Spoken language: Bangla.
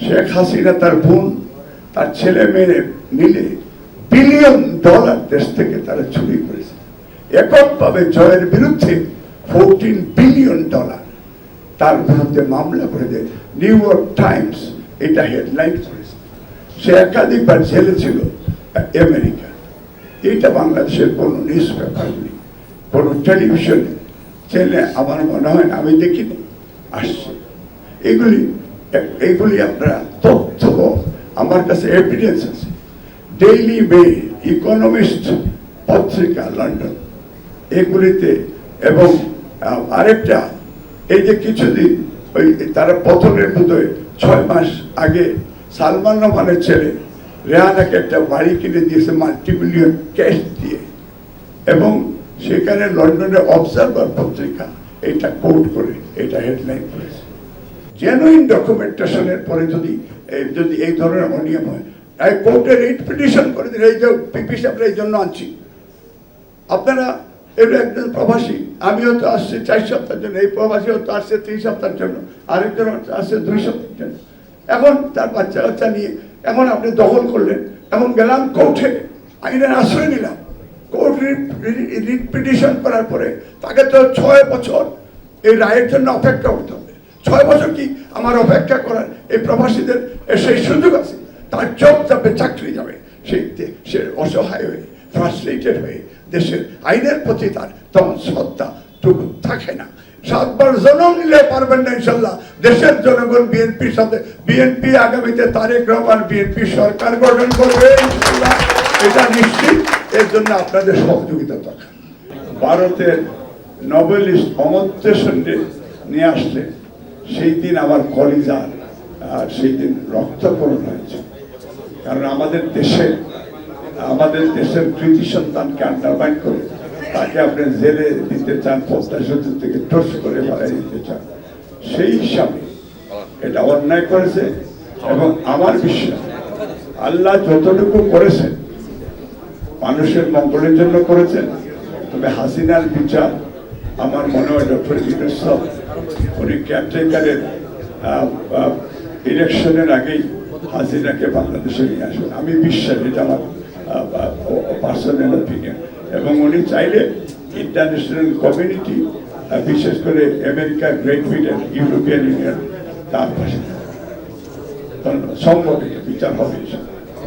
শেখ হাসিনা তার বোন তার ছেলে মেয়ে মিলে $1 বিলিয়ন দেশ থেকে তারা চুরি করেছে। এককভাবে জয়ের বিরুদ্ধে $14 বিলিয়ন তার বিরুদ্ধে মামলা করে দেয়। নিউ ইয়র্ক টাইমস এটা হেডলাইন করেছে। সে একাধিকবার জেলে ছিল আমেরিকা। এটা বাংলাদেশের কোনো নিউজ পেপার নেই, কোনো টেলিভিশন চ্যানেলে আমার মনে হয় না, আমি দেখিনি আসছে। এইগুলি আপনারা তথ্য, আমার কাছে এভিডেন্স আছে। ডেইলি মেল, ইকোনমিস্ট পত্রিকা লন্ডন, এগুলিতে, এবং আরেকটা এই যে কিছুদিন ওই তারা পতনের বোধহয় 6 মাস আগে সালমান রহমানের ছেলে রেহানাকে একটা বাড়ি কিনে দিয়েছে মাল্টি-মিলিয়ন ক্যাশ দিয়ে, এবং সেখানে লন্ডনের অবজারভার পত্রিকা এটা কোট করে এটা হেডলাইন করেছে। জেনুইন ডকুমেন্টেশনের পরে যদি এই ধরনের অনিয়ম হয়, কোর্টে রিট পিটিশন করে দিন। এই যে পিপি সাহেবরা এই জন্য আনছি, আপনারা এগুলো একজন প্রবাসী, আমিও তো আসছি 4 সপ্তাহের জন্য, এই প্রবাসীও তো আসছে 3 সপ্তাহের জন্য, আরেকজন আসছে 2 সপ্তাহের জন্য। এখন তার বাচ্চা কাচ্চা নিয়ে এখন আপনি দখল করলেন, এখন গেলাম কোর্টে, আইনের আশ্রয় নিলাম। কোর্ট রিট পিটিশন করার পরে তাকে তো 6 বছর এই রায়ের জন্য অপেক্ষা করতে হবে। 6 বছর কি আমার অপেক্ষা করার এই প্রবাসীদের সেই সুযোগ আছে? তার জব যাবে, চাকরি যাবে, সে অসহায় হয়ে, ফ্রাস্ট্রেটেড হয়ে, দেশের আইনের প্রতি তার তখন শ্রদ্ধাটুকু থাকে না। 7 বার জন্ম নিলে পারবেন না ইনশাল্লাহ। দেশের জনগণ বিএনপির সাথে, বিএনপি আগামীতে তারেক রহমান বিএনপি সরকার গঠন করবে ইনশাল্লাহ, এটা নিশ্চিত। এর জন্য আপনাদের সহযোগিতা দরকার। ভারতের নোবেলিস্ট অমর্ত্য সেনকে নিয়ে আসলে সেই দিন আমার কলিজার সেই দিন রক্তকরণ হয়েছে। কারণ আমাদের দেশের কৃতি সন্তানকে আন্ডারমাইন করে তাকে আপনি জেলে দিতে চান, পদ্মা সেতু থেকে টোস করে বাড়াই দিতে চান, সেই হিসাবে এটা অন্যায় করেছে। এবং আমার বিশ্বাস আল্লাহ যতটুকু করেছেন মানুষের মঙ্গলের জন্য করেছেন। তবে হাসিনার বিচার আমার মনে হয় ডক্টর ইউনূস সাহেব উনি কেয়ারটেকারের ইলেকশনের আগেই হাসিনাকে বাংলাদেশে নিয়ে আসবেন, আমি বিশ্বাস, এটা আমার পার্সোনাল অপিনিয়ন। এবং উনি চাইলে ইন্টারন্যাশনাল কমিউনিটি, বিশেষ করে America, great Britain, European union তার পাশে সম্ভব বিচার হবে।